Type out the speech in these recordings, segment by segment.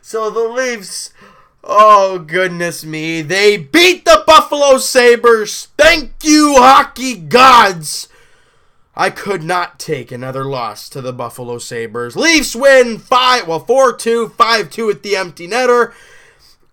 So the Leafs, oh goodness me, they beat the Buffalo Sabres. Thank you, hockey gods. I could not take another loss to the Buffalo Sabres. Leafs win 4-2, 5-2 at the empty netter.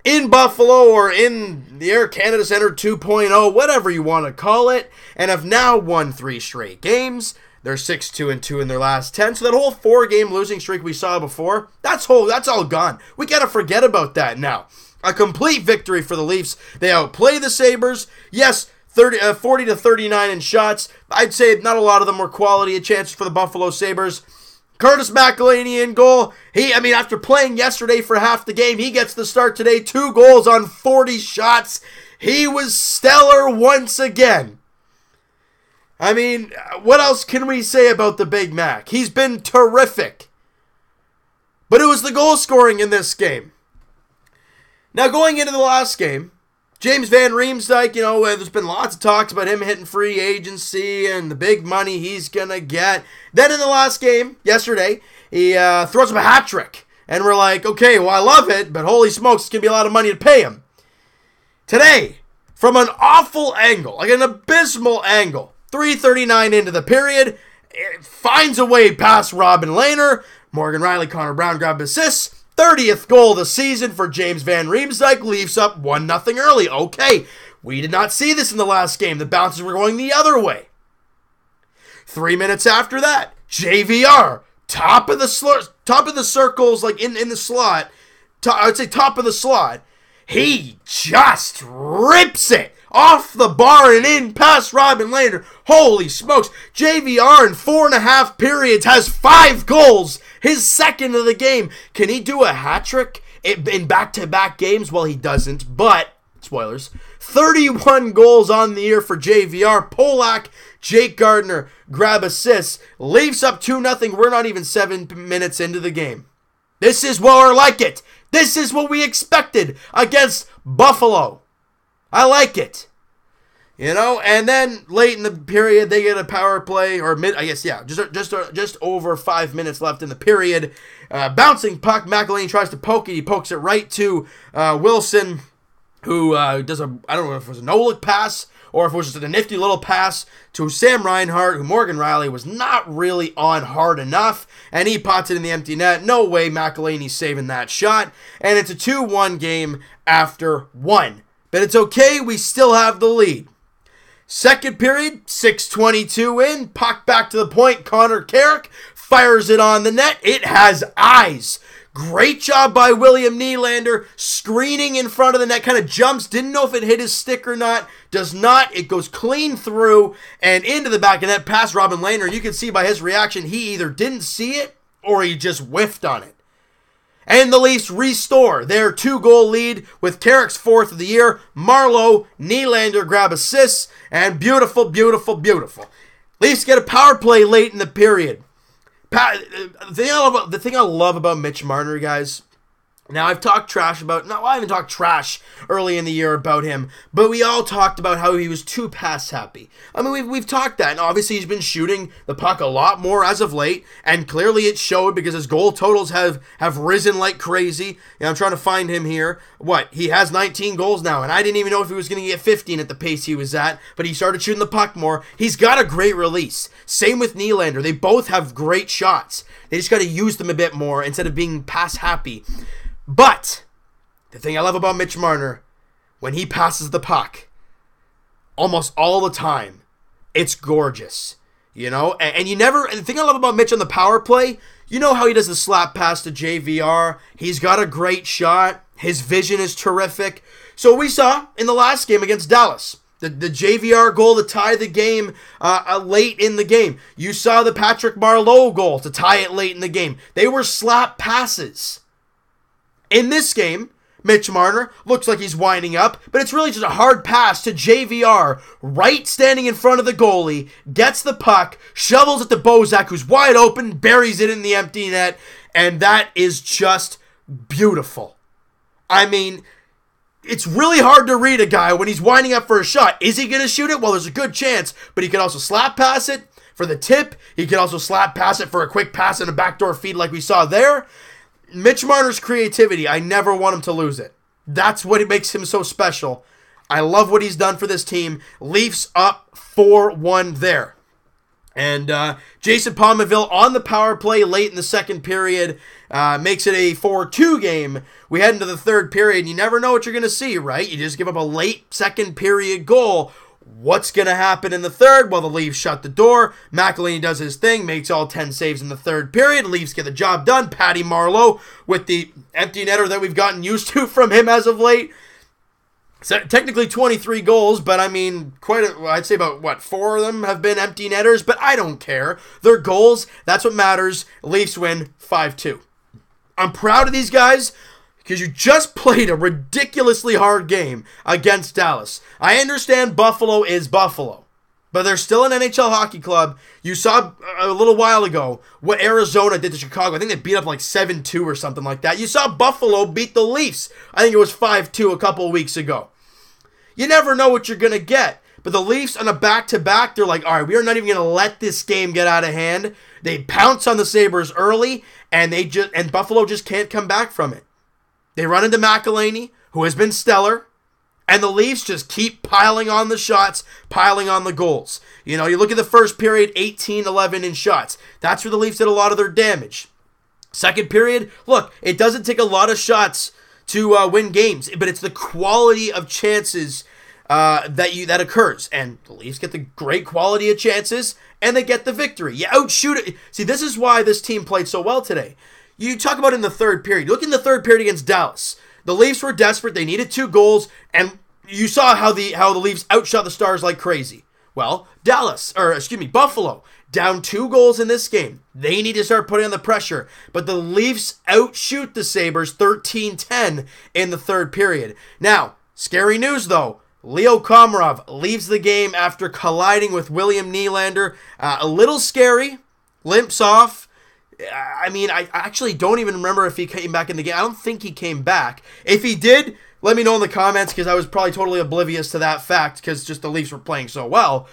In Buffalo, or in the Air Canada Centre 2.0, whatever you want to call it, and have now won 3 straight games. They're 6-2-2 in their last 10, so that whole 4-game losing streak we saw before, that's all gone. We gotta forget about that now. A complete victory for the Leafs. They outplay the Sabres. Yes, 40-39 in shots. I'd say not a lot of them were quality chances for the Buffalo Sabres. Curtis McElhinney in goal. After playing yesterday for half the game, he gets the start today. 2 goals on 40 shots. He was stellar once again. What else can we say about the Big Mac? He's been terrific. But it was the goal scoring in this game. Now, going into the last game, James Van Riemsdyk, there's been lots of talks about him hitting free agency and the big money he's going to get. Then in the last game, yesterday, he throws up a hat trick. And we're like, okay, well, I love it, but holy smokes, it's going to be a lot of money to pay him. Today, from an awful angle, like an abysmal angle, 3:39 into the period, it finds a way past Robin Lehner. Morgan Rielly, Connor Brown grab assists. 30th goal of the season for James Van Riemsdyk. Leafs up 1-0 early. Okay, we did not see this in the last game. The bounces were going the other way. 3 minutes after that, JVR, top of the circles, like in the slot. I'd say top of the slot. He just rips it off the bar and in past Robin Lehner. Holy smokes. JVR in 4.5 periods has 5 goals. His second of the game. Can he do a hat trick in back-to-back games? Well, he doesn't, but, spoilers, 31 goals on the year for JVR. Polak, Jake Gardiner grab assists. Leafs up 2-0. We're not even 7 minutes into the game. This is more like it. This is what we expected against Buffalo. I like it. And then late in the period, they get a power play, just over 5 minutes left in the period. Bouncing puck, McElhinney tries to poke it. He pokes it right to Wilson, who does I don't know if it was a no-look pass or if it was just a nifty little pass to Sam Reinhart, who Morgan Rielly was not really on hard enough, and he pots it in the empty net. No way McElhinney's saving that shot, and it's a 2-1 game after 1. But it's okay, we still have the lead. Second period, 6:22 in, puck back to the point, Connor Carrick fires it on the net. It has eyes. Great job by William Nylander, screening in front of the net, kind of jumps, didn't know if it hit his stick or not, does not, it goes clean through and into the back of net past Robin Lehner. You can see by his reaction, he either didn't see it or he just whiffed on it. And the Leafs restore their 2-goal lead with Carrick's 4th of the year. Marleau, Nylander grab assists, and beautiful, beautiful, beautiful. Leafs get a power play late in the period. The thing I love about Mitch Marner, guys, now I've talked trash about, no, I haven't talked trash early in the year about him, but we all talked about how he was too pass happy. We've talked that, and obviously he's been shooting the puck a lot more as of late, and clearly it showed because his goal totals have risen like crazy. I'm trying to find him here. He has 19 goals now, and I didn't even know if he was going to get 15 at the pace he was at, but he started shooting the puck more. He's got a great release. Same with Nylander. They both have great shots. They just got to use them a bit more instead of being pass happy. But the thing I love about Mitch Marner, when he passes the puck, almost all the time, it's gorgeous. And you never, and the thing I love about Mitch on the power play, you know how he does the slap pass to JVR. He's got a great shot. His vision is terrific. So we saw in the last game against Dallas, the JVR goal to tie the game late in the game. You saw the Patrick Marleau goal to tie it late in the game. They were slap passes. In this game, Mitch Marner looks like he's winding up, but it's really just a hard pass to JVR, right standing in front of the goalie, gets the puck, shovels it to Bozak, who's wide open, buries it in the empty net, and that is just beautiful. It's really hard to read a guy when he's winding up for a shot. Is he going to shoot it? Well, there's a good chance, but he can also slap pass it for the tip. He can also slap pass it for a quick pass and a backdoor feed like we saw there. Mitch Marner's creativity, I never want him to lose it. That's what makes him so special. I love what he's done for this team. Leafs up 4-1 there. And Jason Pominville on the power play late in the second period makes it a 4-2 game. We head into the third period, and you never know what you're going to see, right? You just give up a late second period goal. What's going to happen in the third? Well, the Leafs shut the door. McElhinney does his thing, makes all 10 saves in the third period. Leafs get the job done. Patty Marleau with the empty netter that we've gotten used to from him as of late. So technically 23 goals, but I mean, I'd say about, 4 of them have been empty netters, but I don't care. They're goals. That's what matters. Leafs win 5-2. I'm proud of these guys because you just played a ridiculously hard game against Dallas. I understand Buffalo is Buffalo, but they're still an NHL hockey club. You saw a little while ago what Arizona did to Chicago. I think they beat up like 7-2 or something like that. You saw Buffalo beat the Leafs. I think it was 5-2 a couple of weeks ago. You never know what you're going to get. But the Leafs on a back-to-back, they're like, all right, we are not even going to let this game get out of hand. They pounce on the Sabres early, and Buffalo just can't come back from it. They run into McElhinney, who has been stellar, and the Leafs just keep piling on the shots, piling on the goals. You know, you look at the first period, 18-11 in shots. That's where the Leafs did a lot of their damage. Second period, look, it doesn't take a lot of shots to win games, but it's the quality of chances that occurs. And the Leafs get the great quality of chances, and they get the victory. You outshoot it. See, this is why this team played so well today. You talk about in the third period. Look in the third period against Dallas. The Leafs were desperate. They needed 2 goals, and you saw how the Leafs outshot the Stars like crazy. Well, Buffalo, down 2 goals in this game. They need to start putting on the pressure. But the Leafs outshoot the Sabres 13-10 in the third period. Now, scary news though. Leo Komarov leaves the game after colliding with William Nylander. A little scary. Limps off. I mean, I actually don't even remember if he came back in the game. I don't think he came back. If he did, let me know in the comments because I was probably totally oblivious to that fact because just the Leafs were playing so well.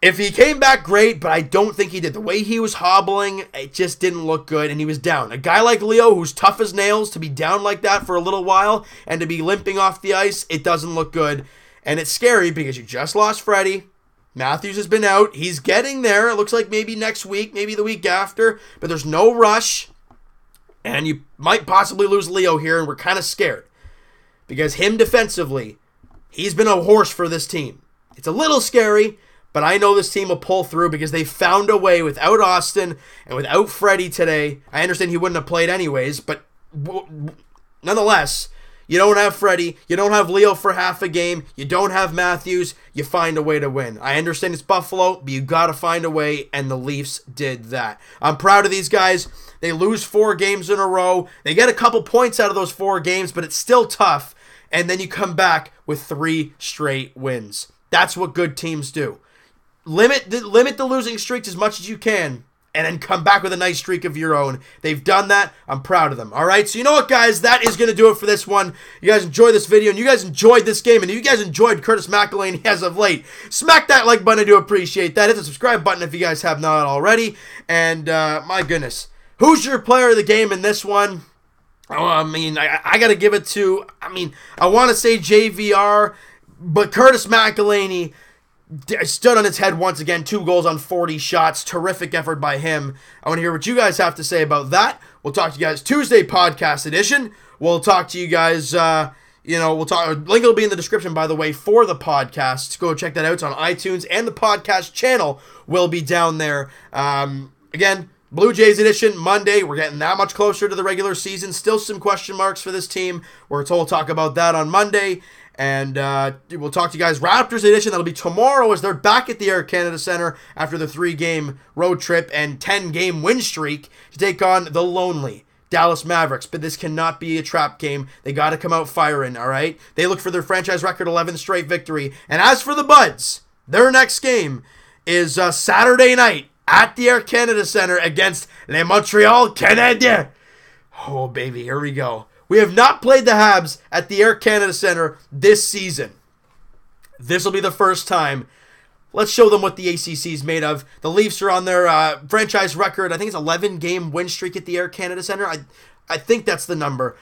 If he came back, great, but I don't think he did. The way he was hobbling, it just didn't look good, and he was down. A guy like Leo, who's tough as nails, to be down like that for a little while and to be limping off the ice, it doesn't look good. And it's scary because you just lost Freddie. Matthews has been out. He's getting there. It looks like maybe next week, maybe the week after, but there's no rush. And you might possibly lose Leo here, and we're kind of scared. Because him defensively, he's been a horse for this team. It's a little scary, but I know this team will pull through because they found a way without Austin and without Freddie today. I understand he wouldn't have played anyways, but nonetheless, you don't have Freddie, you don't have Leo for half a game, you don't have Matthews, you find a way to win. I understand it's Buffalo, but you got to find a way, and the Leafs did that. I'm proud of these guys. They lose 4 games in a row. They get a couple points out of those 4 games, but it's still tough, and then you come back with 3 straight wins. That's what good teams do. Limit the losing streaks as much as you can, and then come back with a nice streak of your own. They've done that. I'm proud of them. All right, so you know what, guys? That is going to do it for this one. You guys enjoyed this video, and you guys enjoyed this game, and you guys enjoyed Curtis McElhinney as of late. Smack that like button. I do appreciate that. Hit the subscribe button if you guys have not already. And, my goodness, who's your player of the game in this one? Oh, I mean, I got to give it to, I want to say JVR, but Curtis McElhinney stood on its head once again. 2 goals on 40 shots. Terrific effort by him. I want to hear what you guys have to say about that. We'll talk to you guys Tuesday podcast edition. We'll talk to you guys, we'll talk. Link will be in the description, by the way, for the podcast. Go check that out. It's on iTunes, and the podcast channel will be down there. Again, Blue Jays edition, Monday. We're getting that much closer to the regular season. Still some question marks for this team. We'll talk about that on Monday. And we'll talk to you guys Raptors edition. That'll be tomorrow as they're back at the Air Canada Centre after the 3-game road trip and 10-game win streak to take on the lonely Dallas Mavericks. But this cannot be a trap game. They got to come out firing, all right? They look for their franchise record 11th straight victory. And as for the Buds, their next game is Saturday night at the Air Canada Centre against les Montreal Canadiens. Oh, baby, here we go. We have not played the Habs at the Air Canada Centre this season. This will be the first time. let's show them what the ACC is made of. The Leafs are on their franchise record. I think it's 11-game win streak at the Air Canada Centre. I think that's the number.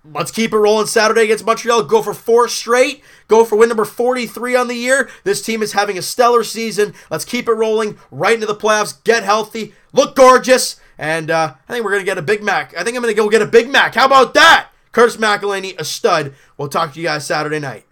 Let's keep it rolling Saturday against Montreal. Go for 4 straight. Go for win number 43 on the year. This team is having a stellar season. Let's keep it rolling right into the playoffs. Get healthy. Look gorgeous. And I think we're going to get a Big Mac. I think I'm going to go get a Big Mac. How about that? Curtis McElhaney, a stud. We'll talk to you guys Saturday night.